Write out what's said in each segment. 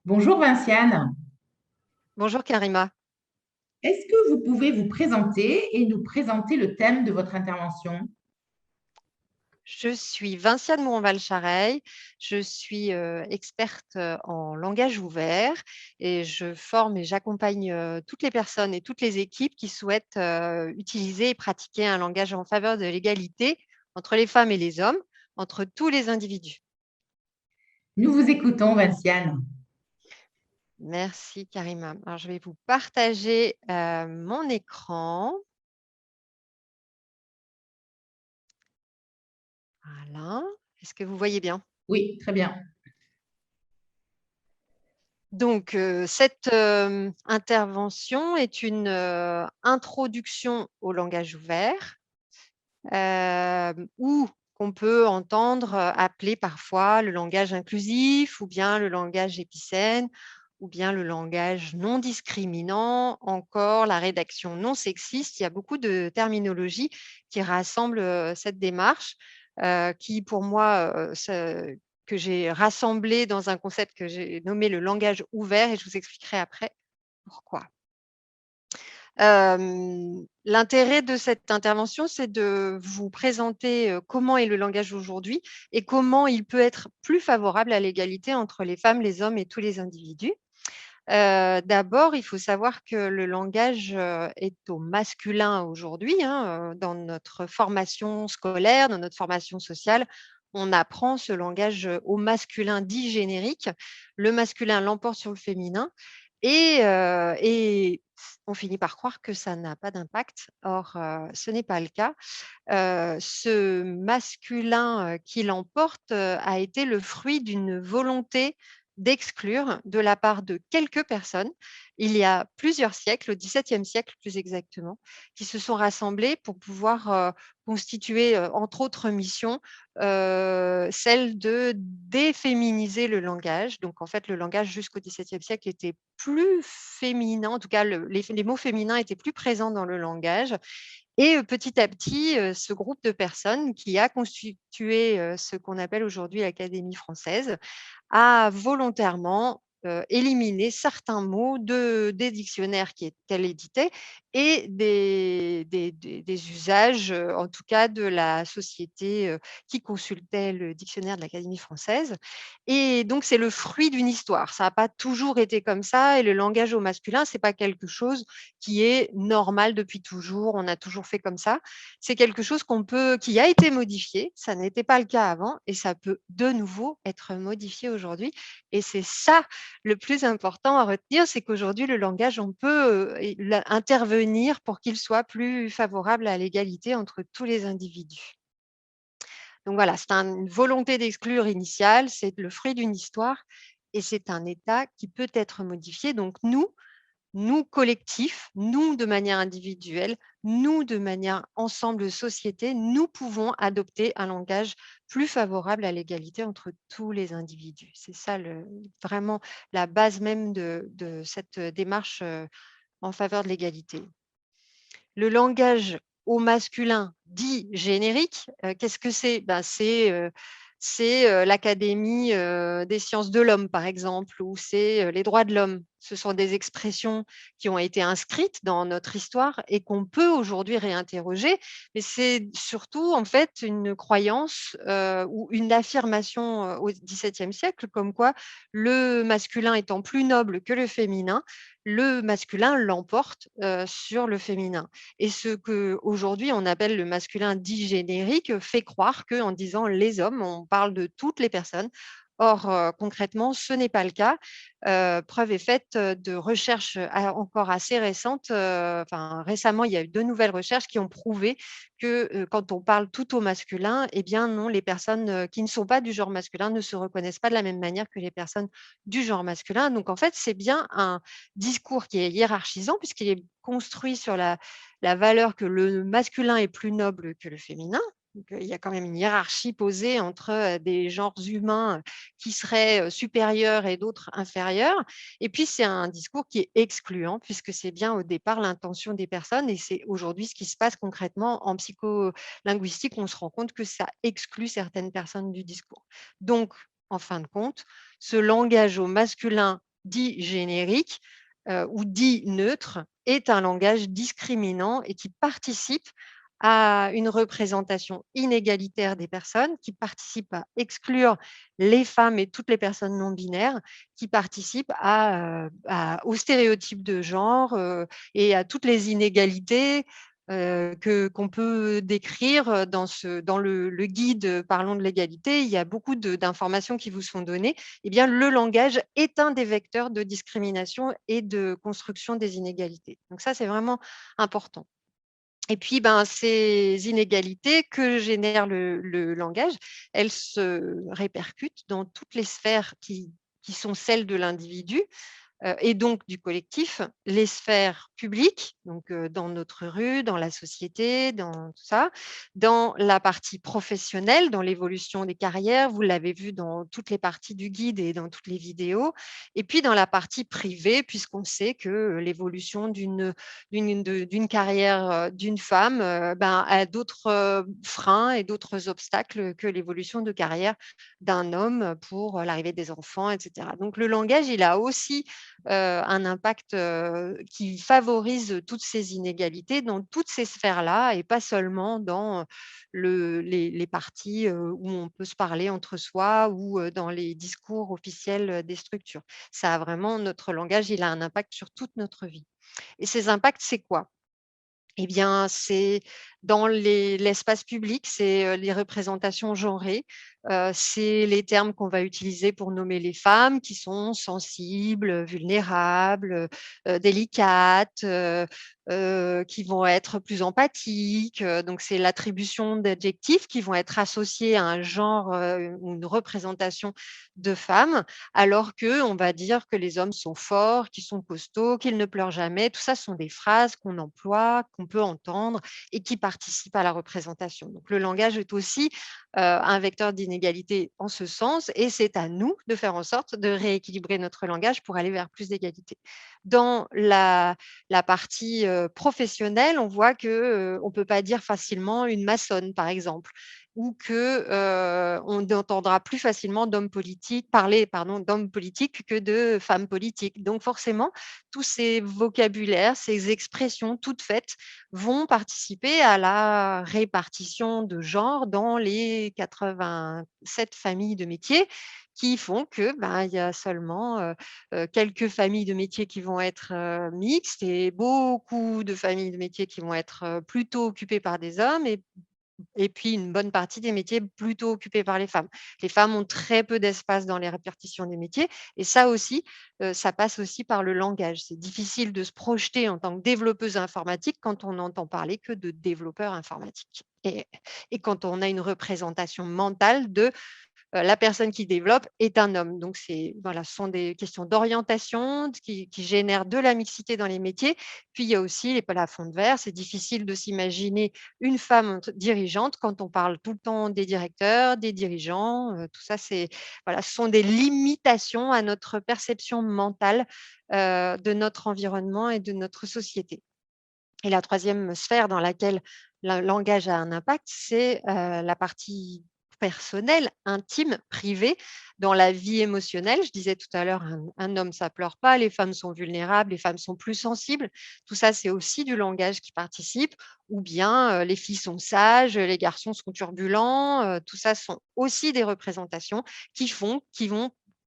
Bonjour Vinciane, Bonjour Karima. est-ce que vous pouvez vous présenter et nous présenter le thème de votre intervention? Je suis Vinciane Mouronval-Chareil. Je suis experte en langage ouvert et je forme et j'accompagne toutes les personnes et toutes les équipes qui souhaitent utiliser et pratiquer un langage en faveur de l'égalité entre les femmes et les hommes, entre tous les individus. Nous vous écoutons, Vinciane. Merci Karima. Alors, je vais vous partager mon écran. Voilà. Est-ce que vous voyez bien? Oui, très bien. Donc, cette intervention est une introduction au langage ouvert, ou qu'on peut entendre appeler parfois le langage inclusif, ou bien le langage épicène, ou bien le langage non discriminant, encore la rédaction non sexiste. Il y a beaucoup de terminologies qui rassemblent cette démarche, qui pour moi, que j'ai rassemblé dans un concept que j'ai nommé le langage ouvert, et je vous expliquerai après pourquoi. L'intérêt de cette intervention, c'est de vous présenter comment est le langage aujourd'hui et comment il peut être plus favorable à l'égalité entre les femmes, les hommes et tous les individus. D'abord, il faut savoir que le langage est au masculin aujourd'hui, hein, dans notre formation scolaire, dans notre formation sociale. On apprend ce langage au masculin dit générique. Le masculin l'emporte sur le féminin et on finit par croire que ça n'a pas d'impact. Or, ce n'est pas le cas. Ce masculin qui l'emporte a été le fruit d'une volonté d'exclure de la part de quelques personnes, il y a plusieurs siècles, au XVIIe siècle plus exactement, qui se sont rassemblés pour pouvoir constituer, entre autres missions, celle de déféminiser le langage. Donc en fait, le langage jusqu'au XVIIe siècle était plus féminin, en tout cas les mots féminins étaient plus présents dans le langage. Et petit à petit, ce groupe de personnes qui a constitué ce qu'on appelle aujourd'hui l'Académie française a volontairement éliminé certains mots des dictionnaires qu'elle éditait et des usages, en tout cas de la société qui consultait le dictionnaire de l'Académie française. Et donc, c'est le fruit d'une histoire. Ça n'a pas toujours été comme ça. Et le langage au masculin, ce n'est pas quelque chose qui est normal depuis toujours. On a toujours fait comme ça. C'est quelque chose qui a été modifié. Ça n'était pas le cas avant et ça peut de nouveau être modifié aujourd'hui. Et c'est ça le plus important à retenir, c'est qu'aujourd'hui, le langage, on peut intervenir pour qu'il soit plus favorable à l'égalité entre tous les individus. Donc voilà, c'est une volonté d'exclure initiale, c'est le fruit d'une histoire et c'est un état qui peut être modifié. Donc nous collectifs, nous de manière individuelle, nous de manière ensemble société, nous pouvons adopter un langage plus favorable à l'égalité entre tous les individus. C'est ça vraiment la base même de cette démarche en faveur de l'égalité. Le langage au masculin dit générique, qu'est-ce que c'est? Ben, c'est l'Académie des sciences de l'homme, par exemple, ou c'est les droits de l'homme. Ce sont des expressions qui ont été inscrites dans notre histoire et qu'on peut aujourd'hui réinterroger, mais c'est surtout en fait une croyance ou une affirmation au XVIIe siècle, comme quoi le masculin étant plus noble que le féminin, le masculin l'emporte sur le féminin. Et ce qu'aujourd'hui on appelle le masculin dit générique fait croire qu'en disant les hommes, on parle de toutes les personnes. Or, concrètement, ce n'est pas le cas. Preuve est faite de recherches encore assez récentes. Enfin, récemment, il y a eu de nouvelles recherches qui ont prouvé que quand on parle tout au masculin, eh bien non, les personnes qui ne sont pas du genre masculin ne se reconnaissent pas de la même manière que les personnes du genre masculin. Donc, en fait, c'est bien un discours qui est hiérarchisant puisqu'il est construit sur la valeur que le masculin est plus noble que le féminin. Donc, il y a quand même une hiérarchie posée entre des genres humains qui seraient supérieurs et d'autres inférieurs. Et puis, c'est un discours qui est excluant puisque c'est bien au départ l'intention des personnes et c'est aujourd'hui ce qui se passe concrètement en psycholinguistique. On se rend compte que ça exclut certaines personnes du discours. Donc, en fin de compte, ce langage au masculin dit générique ou dit neutre est un langage discriminant et qui participe à une représentation inégalitaire des personnes, qui participe à exclure les femmes et toutes les personnes non binaires, qui participe aux stéréotypes de genre et à toutes les inégalités qu'on peut décrire dans le guide Parlons de l'égalité. Il y a beaucoup d'informations qui vous sont données. Eh bien, le langage est un des vecteurs de discrimination et de construction des inégalités. Donc ça, c'est vraiment important. Et puis, ben, ces inégalités que génère le langage, elles se répercutent dans toutes les sphères qui sont celles de l'individu, et donc du collectif, les sphères publiques, donc dans notre rue, dans la société, dans tout ça, dans la partie professionnelle, dans l'évolution des carrières, vous l'avez vu dans toutes les parties du guide et dans toutes les vidéos, et puis dans la partie privée, puisqu'on sait que l'évolution d'une carrière d'une femme ben, a d'autres freins et d'autres obstacles que l'évolution de carrière d'un homme pour l'arrivée des enfants, etc. Donc le langage, il a aussi un impact qui favorise toutes ces inégalités dans toutes ces sphères-là et pas seulement dans les parties où on peut se parler entre soi ou dans les discours officiels des structures. Ça a vraiment, notre langage, il a un impact sur toute notre vie. Et ces impacts, c'est quoi? Eh bien, c'est dans l'espace public, c'est les représentations genrées, c'est les termes qu'on va utiliser pour nommer les femmes qui sont sensibles, vulnérables, délicates, qui vont être plus empathiques. Donc, c'est l'attribution d'adjectifs qui vont être associés à un genre ou une représentation de femmes, alors qu'on va dire que les hommes sont forts, qu'ils sont costauds, qu'ils ne pleurent jamais. Tout ça sont des phrases qu'on emploie, qu'on peut entendre et qui participent à la représentation. Donc le langage est aussi un vecteur d'inégalité en ce sens et c'est à nous de faire en sorte de rééquilibrer notre langage pour aller vers plus d'égalité. Dans la partie professionnelle, on voit qu'on ne peut pas dire facilement une maçonne, par exemple, ou qu'on entendra plus facilement d'hommes politiques, parler pardon, d'hommes politiques que de femmes politiques. Donc forcément, tous ces vocabulaires, ces expressions toutes faites vont participer à la répartition de genre dans les 87 familles de métiers qui font que, ben, il y a seulement quelques familles de métiers qui vont être mixtes et beaucoup de familles de métiers qui vont être plutôt occupées par des hommes et puis une bonne partie des métiers plutôt occupés par les femmes. Les femmes ont très peu d'espace dans les répartitions des métiers et ça aussi, ça passe aussi par le langage. C'est difficile de se projeter en tant que développeuse informatique quand on n'entend parler que de développeurs informatiques et quand on a une représentation mentale de la personne qui développe est un homme. Donc, voilà, ce sont des questions d'orientation qui génèrent de la mixité dans les métiers. Puis, il y a aussi les plafonds de verre. C'est difficile de s'imaginer une femme dirigeante quand on parle tout le temps des directeurs, des dirigeants. Tout ça, voilà, ce sont des limitations à notre perception mentale de notre environnement et de notre société. Et la troisième sphère dans laquelle le langage a un impact, c'est la partie personnelle, intime, privée, dans la vie émotionnelle. Je disais tout à l'heure, un homme, ça pleure pas, les femmes sont vulnérables, les femmes sont plus sensibles. Tout ça, c'est aussi du langage qui participe. Ou bien les filles sont sages, les garçons sont turbulents. Tout ça sont aussi des représentations qui vont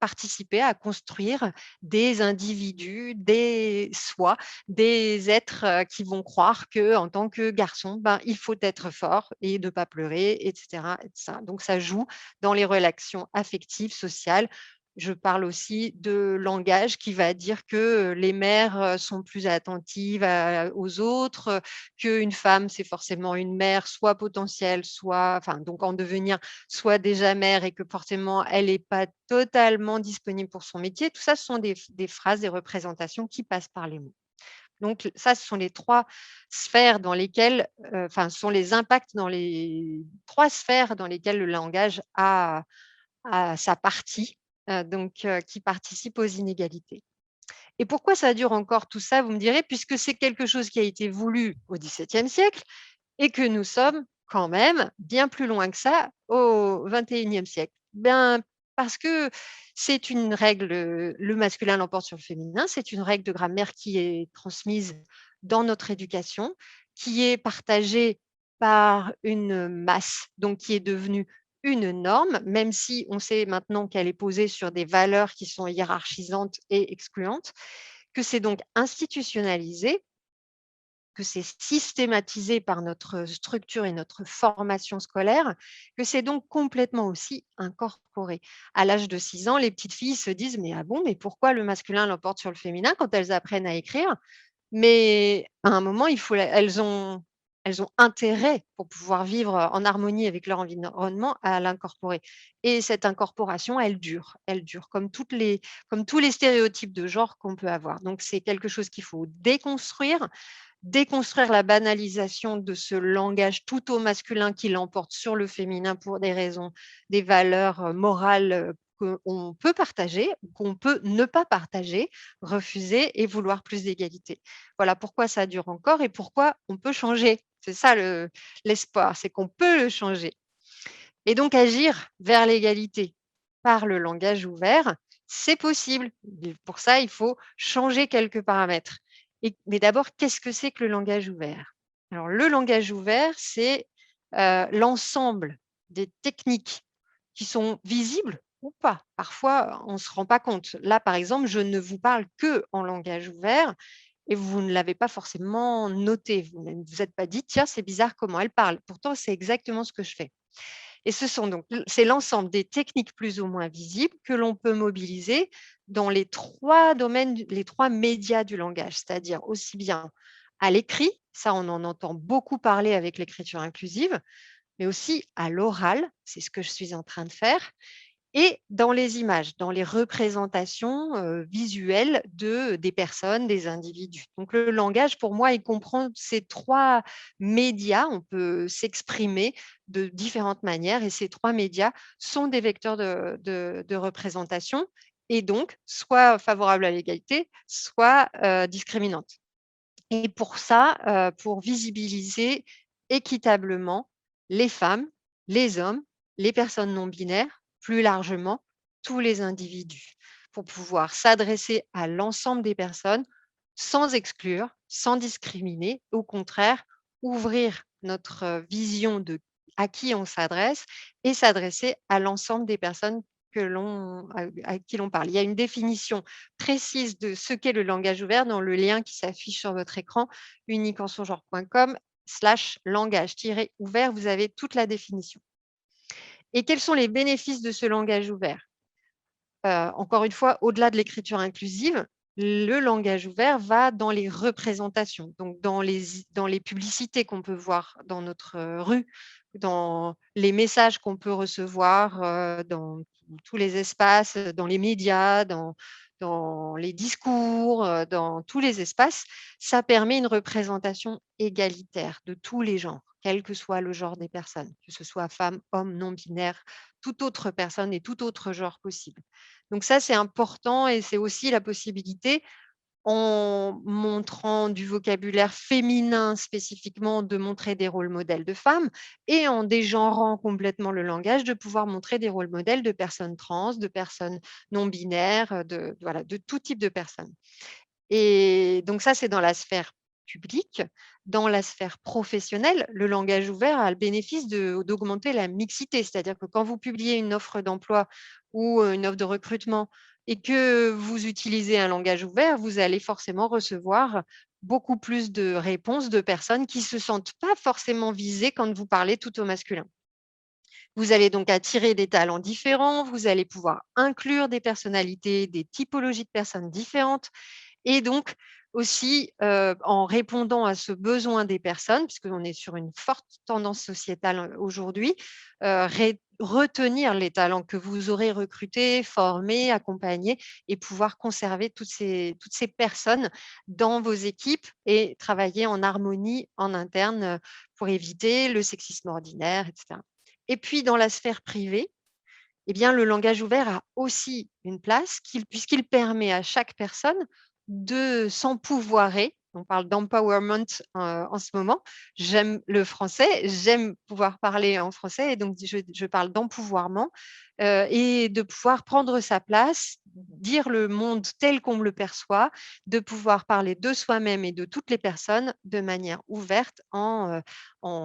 participer à construire des individus, des soi, des êtres qui vont croire que en tant que garçon, ben, il faut être fort et ne pas pleurer, etc., etc. Donc ça joue dans les relations affectives, sociales. Je parle aussi de langage qui va dire que les mères sont plus attentives aux autres, qu'une femme, c'est forcément une mère, soit potentielle, soit, enfin, donc en devenir, soit déjà mère et que forcément, elle n'est pas totalement disponible pour son métier. Tout ça, ce sont des phrases, des représentations qui passent par les mots. Donc ça, ce sont les 3 sphères dans lesquelles, enfin, ce sont les impacts dans les 3 sphères dans lesquelles le langage a sa partie, qui participe aux inégalités. Et pourquoi ça dure encore tout ça, vous me direz? Puisque c'est quelque chose qui a été voulu au XVIIe siècle et que nous sommes quand même bien plus loin que ça au XXIe siècle. Ben, parce que c'est une règle, le masculin l'emporte sur le féminin, c'est une règle de grammaire qui est transmise dans notre éducation, qui est partagée par une masse, donc qui est devenue une norme, même si on sait maintenant qu'elle est posée sur des valeurs qui sont hiérarchisantes et excluantes, que c'est donc institutionnalisé, que c'est systématisé par notre structure et notre formation scolaire, que c'est donc complètement aussi incorporé. À l'âge de 6 ans, les petites filles se disent: «Mais ah bon, mais pourquoi le masculin l'emporte sur le féminin?» quand elles apprennent à écrire. Mais à un moment, elles ont intérêt, pour pouvoir vivre en harmonie avec leur environnement, à l'incorporer, et cette incorporation, elle dure comme tous les stéréotypes de genre qu'on peut avoir. Donc c'est quelque chose qu'il faut déconstruire la banalisation de ce langage tout au masculin qui l'emporte sur le féminin pour des raisons, des valeurs morales qu'on peut partager ou qu'on peut ne pas partager, refuser et vouloir plus d'égalité. Voilà pourquoi ça dure encore et pourquoi on peut changer. C'est ça l'espoir, c'est qu'on peut le changer. Et donc agir vers l'égalité par le langage ouvert, c'est possible. Mais pour ça, il faut changer quelques paramètres. Mais d'abord, qu'est-ce que c'est que le langage ouvert? Alors, le langage ouvert, c'est l'ensemble des techniques qui sont visibles ou pas. Parfois, on ne se rend pas compte. Là, par exemple, je ne vous parle que en langage ouvert et vous ne l'avez pas forcément noté. Vous ne vous êtes pas dit, tiens, c'est bizarre comment elle parle. Pourtant, c'est exactement ce que je fais. Et c'est l'ensemble des techniques plus ou moins visibles que l'on peut mobiliser dans les 3 domaines, les 3 médias du langage, c'est-à-dire aussi bien à l'écrit, ça on en entend beaucoup parler avec l'écriture inclusive, mais aussi à l'oral, c'est ce que je suis en train de faire, et dans les images, dans les représentations visuelles des personnes, des individus. Donc le langage, pour moi, il comprend ces 3 médias. On peut s'exprimer de différentes manières et ces 3 médias sont des vecteurs de représentation et donc soit favorables à l'égalité, soit discriminantes. Et pour ça, pour visibiliser équitablement les femmes, les hommes, les personnes non binaires, plus largement, tous les individus, pour pouvoir s'adresser à l'ensemble des personnes sans exclure, sans discriminer, au contraire, ouvrir notre vision de à qui on s'adresse et s'adresser à l'ensemble des personnes à qui l'on parle. Il y a une définition précise de ce qu'est le langage ouvert dans le lien qui s'affiche sur votre écran, uniqueensongenre.com/langage-ouvert, vous avez toute la définition. Et quels sont les bénéfices de ce langage ouvert? Encore une fois, au-delà de l'écriture inclusive, le langage ouvert va dans les représentations, donc dans les publicités qu'on peut voir dans notre rue, dans les messages qu'on peut recevoir dans tous les espaces, dans les médias, dans les discours, dans tous les espaces. Ça permet une représentation égalitaire de tous les genres, quel que soit le genre des personnes, que ce soit femme, homme, non binaire, toute autre personne et tout autre genre possible. Donc ça, c'est important et c'est aussi la possibilité, en montrant du vocabulaire féminin spécifiquement, de montrer des rôles modèles de femmes et en dégenrant complètement le langage, de pouvoir montrer des rôles modèles de personnes trans, de personnes non binaires, voilà, de tout type de personnes. Et donc ça, c'est dans la sphère publique. Dans la sphère professionnelle, le langage ouvert a le bénéfice d'augmenter la mixité. C'est-à-dire que quand vous publiez une offre d'emploi ou une offre de recrutement et que vous utilisez un langage ouvert, vous allez forcément recevoir beaucoup plus de réponses de personnes qui ne se sentent pas forcément visées quand vous parlez tout au masculin. Vous allez donc attirer des talents différents, vous allez pouvoir inclure des personnalités, des typologies de personnes différentes et donc aussi, en répondant à ce besoin des personnes, puisqu'on est sur une forte tendance sociétale aujourd'hui, retenir les talents que vous aurez recrutés, formés, accompagnés et pouvoir conserver toutes ces personnes dans vos équipes et travailler en harmonie en interne, pour éviter le sexisme ordinaire et cetera. Et puis dans la sphère privée, eh bien, le langage ouvert a aussi une place puisqu'il permet à chaque personne de s'empouvoirer On parle d'empowerment en ce moment. J'aime le français, j'aime pouvoir parler en français et donc je parle d'empouvoirment et de pouvoir prendre sa place, dire le monde tel qu'on le perçoit, de pouvoir parler de soi-même et de toutes les personnes de manière ouverte en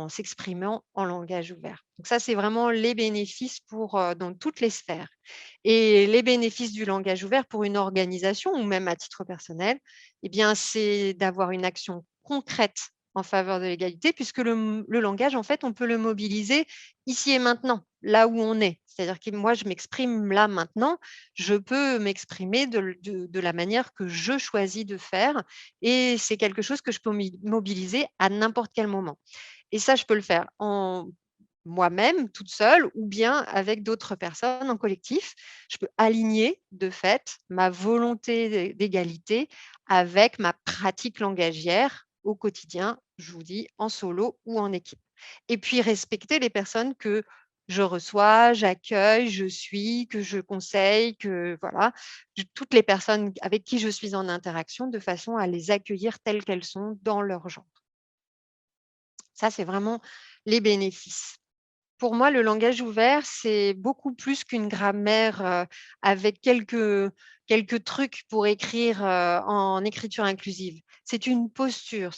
s'exprimant en langage ouvert. Donc ça, c'est vraiment les bénéfices dans toutes les sphères. Et les bénéfices du langage ouvert pour une organisation ou même à titre personnel, eh bien, c'est d'avoir une action concrète en faveur de l'égalité, puisque le langage, en fait, on peut le mobiliser ici et maintenant, là où on est. C'est-à-dire que moi, je m'exprime là maintenant, je peux m'exprimer de la manière que je choisis de faire, et c'est quelque chose que je peux mobiliser à n'importe quel moment. Et ça, je peux le faire en moi-même, toute seule, ou bien avec d'autres personnes en collectif. Je peux aligner, de fait, ma volonté d'égalité avec ma pratique langagière au quotidien, je vous dis, en solo ou en équipe. Et puis respecter les personnes que je reçois, j'accueille, je suis, que je conseille, que voilà, toutes les personnes avec qui je suis en interaction de façon à les accueillir telles qu'elles sont dans leur genre. Ça, c'est vraiment les bénéfices. Pour moi, le langage ouvert, c'est beaucoup plus qu'une grammaire, avec quelques trucs pour écrire, en écriture inclusive. C'est une posture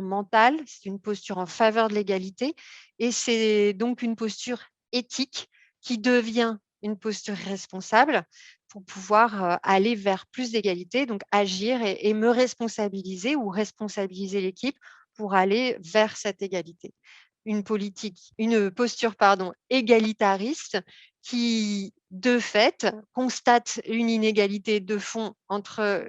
mentale, c'est une posture en faveur de l'égalité et c'est donc une posture éthique qui devient une posture responsable pour pouvoir, aller vers plus d'égalité, donc agir et me responsabiliser ou responsabiliser l'équipe pour aller vers cette égalité. Une posture pardon, égalitariste qui, de fait, constate une inégalité de fond entre,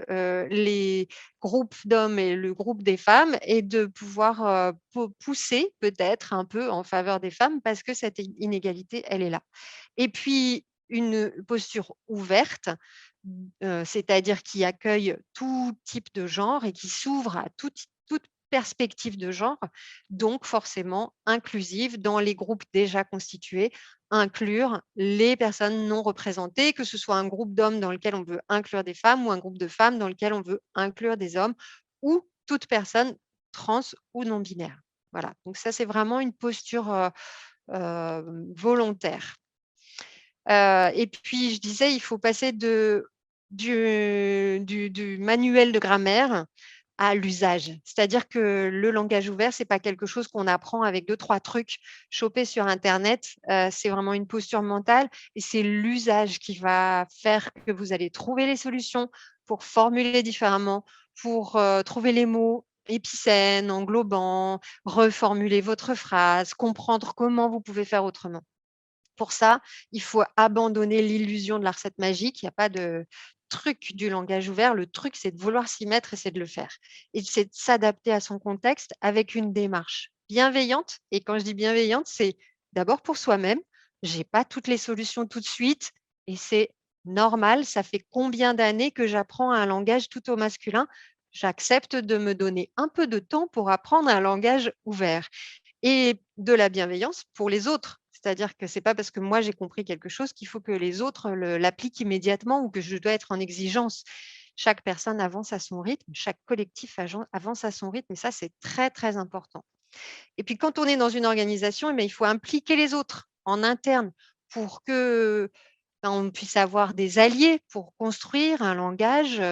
les groupes d'hommes et le groupe des femmes et de pouvoir, pousser peut-être un peu en faveur des femmes parce que cette inégalité, elle est là. Et puis une posture ouverte, c'est-à-dire qui accueille tout type de genre et qui s'ouvre à toute perspective de genre, donc forcément inclusive dans les groupes déjà constitués, inclure les personnes non représentées, que ce soit un groupe d'hommes dans lequel on veut inclure des femmes ou un groupe de femmes dans lequel on veut inclure des hommes ou toute personne trans ou non binaire. Voilà, donc ça c'est vraiment une posture volontaire. Et puis je disais, il faut passer du manuel de grammaire à l'usage. C'est-à-dire que le langage ouvert, c'est pas quelque chose qu'on apprend avec 2-3 trucs chopés sur internet, c'est vraiment une posture mentale et c'est l'usage qui va faire que vous allez trouver les solutions pour formuler différemment, pour, trouver les mots épicènes, englobants, reformuler votre phrase, comprendre comment vous pouvez faire autrement. Pour ça, il faut abandonner l'illusion de la recette magique. Il n'y a pas de truc du langage ouvert. Le truc, c'est de vouloir s'y mettre et c'est de le faire. Et c'est de s'adapter à son contexte avec une démarche bienveillante. Et quand je dis bienveillante, c'est d'abord pour soi-même. J'ai pas toutes les solutions tout de suite et c'est normal. Ça fait combien d'années que j'apprends un langage tout au masculin? J'accepte de me donner un peu de temps pour apprendre un langage ouvert et de la bienveillance pour les autres. C'est-à-dire que c'est pas parce que moi j'ai compris quelque chose qu'il faut que les autres l'appliquent immédiatement ou que je dois être en exigence. Chaque personne avance à son rythme, chaque collectif avance à son rythme et ça c'est très très important. Et puis quand on est dans une organisation, eh bien, il faut impliquer les autres en interne pour que on puisse avoir des alliés pour construire un langage,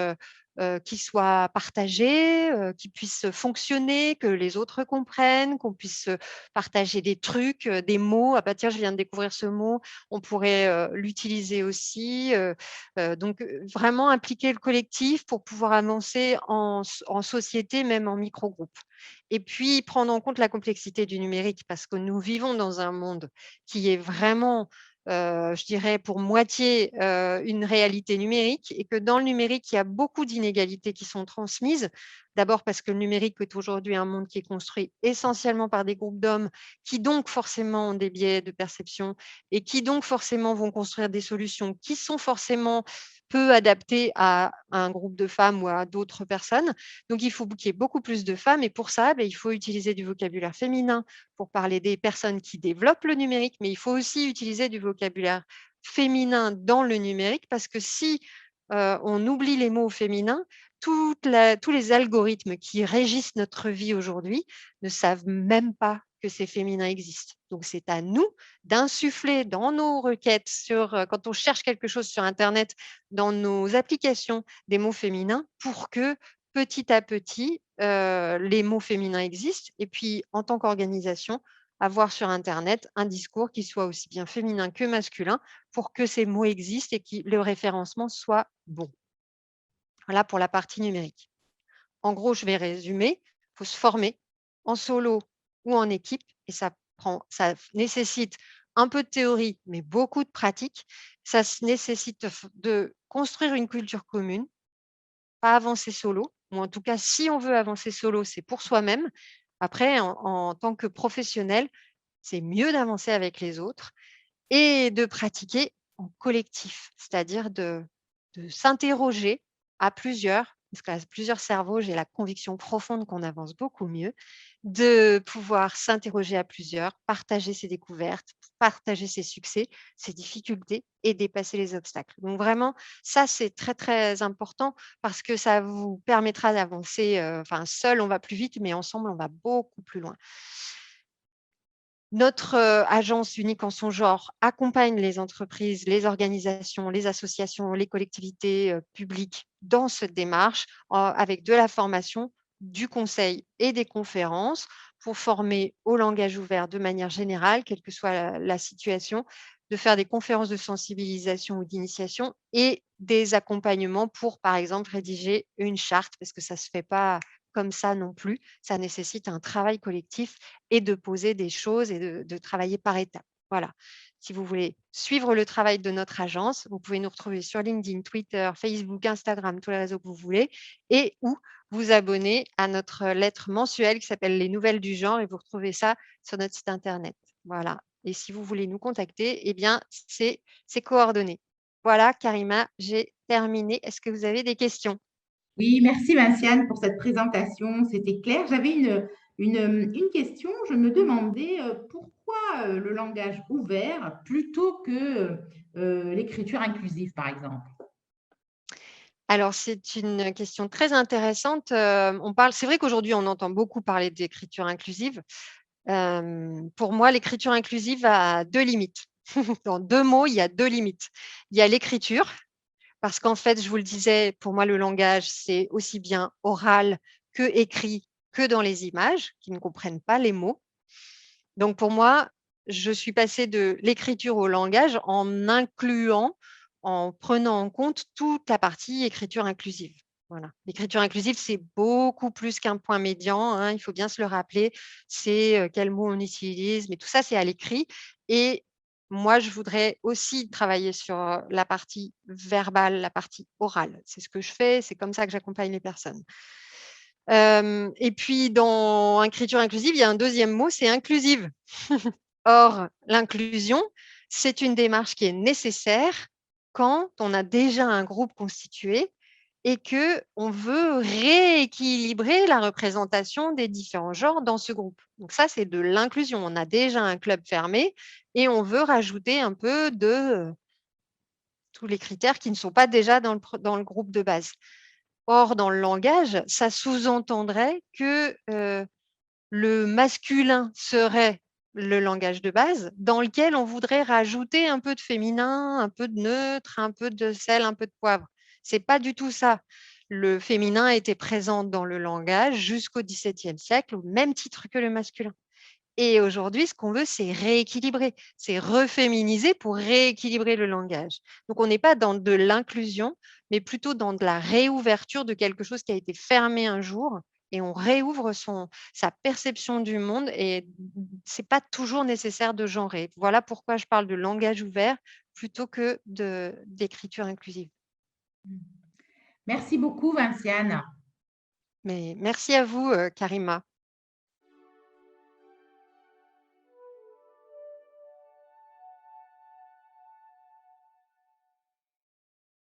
qui soit partagé, qui puisse fonctionner, que les autres comprennent, qu'on puisse, partager des trucs, des mots. «Ah bah tiens, je viens de découvrir ce mot, on pourrait, l'utiliser aussi», donc vraiment impliquer le collectif pour pouvoir avancer en société, même en micro-groupe. Et puis prendre en compte la complexité du numérique parce que nous vivons dans un monde qui est vraiment je dirais pour moitié, une réalité numérique et que dans le numérique, il y a beaucoup d'inégalités qui sont transmises. D'abord parce que le numérique est aujourd'hui un monde qui est construit essentiellement par des groupes d'hommes qui donc forcément ont des biais de perception et qui donc forcément vont construire des solutions qui sont forcément peu adaptées à un groupe de femmes ou à d'autres personnes. Donc il faut qu'il y ait beaucoup plus de femmes et pour ça, il faut utiliser du vocabulaire féminin pour parler des personnes qui développent le numérique, mais il faut aussi utiliser du vocabulaire féminin dans le numérique parce que si on oublie les mots féminins, tous les algorithmes qui régissent notre vie aujourd'hui ne savent même pas que ces féminins existent. Donc, c'est à nous d'insuffler dans nos requêtes, quand on cherche quelque chose sur Internet, dans nos applications, des mots féminins pour que petit à petit, les mots féminins existent. Et puis, en tant qu'organisation, avoir sur Internet un discours qui soit aussi bien féminin que masculin pour que ces mots existent et que le référencement soit bon. Voilà pour la partie numérique. En gros, je vais résumer. Il faut se former en solo ou en équipe et ça nécessite un peu de théorie, mais beaucoup de pratique. Ça nécessite de construire une culture commune, pas avancer solo, ou en tout cas, si on veut avancer solo, c'est pour soi-même. Après, en tant que professionnel, c'est mieux d'avancer avec les autres et de pratiquer en collectif, c'est-à-dire de s'interroger à plusieurs, parce qu'à plusieurs cerveaux, j'ai la conviction profonde qu'on avance beaucoup mieux, de pouvoir s'interroger à plusieurs, partager ses découvertes, partager ses succès, ses difficultés et dépasser les obstacles. Donc vraiment, ça, c'est très, très important parce que ça vous permettra d'avancer. Enfin, seul, on va plus vite, mais ensemble, on va beaucoup plus loin. Notre agence unique en son genre accompagne les entreprises, les organisations, les associations, les collectivités publiques dans cette démarche avec de la formation, du conseil et des conférences pour former au langage ouvert de manière générale, quelle que soit la situation, de faire des conférences de sensibilisation ou d'initiation et des accompagnements pour, par exemple, rédiger une charte, parce que ça ne se fait pas comme ça non plus. Ça nécessite un travail collectif et de poser des choses et de travailler par étapes. Voilà. Si vous voulez suivre le travail de notre agence, vous pouvez nous retrouver sur LinkedIn, Twitter, Facebook, Instagram, tous les réseaux que vous voulez, et ou vous abonner à notre lettre mensuelle qui s'appelle Les Nouvelles du genre, et vous retrouvez ça sur notre site Internet. Voilà. Et si vous voulez nous contacter, eh bien, c'est coordonnées. Voilà, Karima, j'ai terminé. Est-ce que vous avez des questions? Oui, merci Vinciane pour cette présentation, c'était clair. J'avais une question, je me demandais pourquoi le langage ouvert plutôt que l'écriture inclusive, par exemple. Alors, c'est une question très intéressante. C'est vrai qu'aujourd'hui, on entend beaucoup parler d'écriture inclusive. Pour moi, l'écriture inclusive a deux limites. Dans deux mots, il y a deux limites. Il y a l'écriture, parce qu'en fait, je vous le disais, pour moi, le langage, c'est aussi bien oral que écrit, que dans les images, qui ne comprennent pas les mots. Donc, pour moi, je suis passée de l'écriture au langage en incluant, en prenant en compte toute la partie écriture inclusive. Voilà. L'écriture inclusive, c'est beaucoup plus qu'un point médian, hein, il faut bien se le rappeler. C'est quels mots on utilise, mais tout ça, c'est à l'écrit. Et moi, je voudrais aussi travailler sur la partie verbale, la partie orale. C'est ce que je fais, c'est comme ça que j'accompagne les personnes. Et puis, dans écriture inclusive, il y a un deuxième mot, c'est inclusive. Or, l'inclusion, c'est une démarche qui est nécessaire quand on a déjà un groupe constitué et qu'on veut rééquilibrer la représentation des différents genres dans ce groupe. Donc ça, c'est de l'inclusion. On a déjà un club fermé et on veut rajouter un peu de tous les critères qui ne sont pas déjà dans le groupe de base. Or, dans le langage, ça sous-entendrait que le masculin serait le langage de base, dans lequel on voudrait rajouter un peu de féminin, un peu de neutre, un peu de sel, un peu de poivre. C'est pas du tout ça. Le féminin était présent dans le langage jusqu'au XVIIe siècle, au même titre que le masculin. Et aujourd'hui, ce qu'on veut, c'est rééquilibrer, c'est reféminiser pour rééquilibrer le langage. Donc, on n'est pas dans de l'inclusion, mais plutôt dans de la réouverture de quelque chose qui a été fermé un jour et on réouvre sa perception du monde et ce n'est pas toujours nécessaire de genrer. Voilà pourquoi je parle de langage ouvert plutôt que d'écriture inclusive. Merci beaucoup, Vinciane. Mais merci à vous, Karima.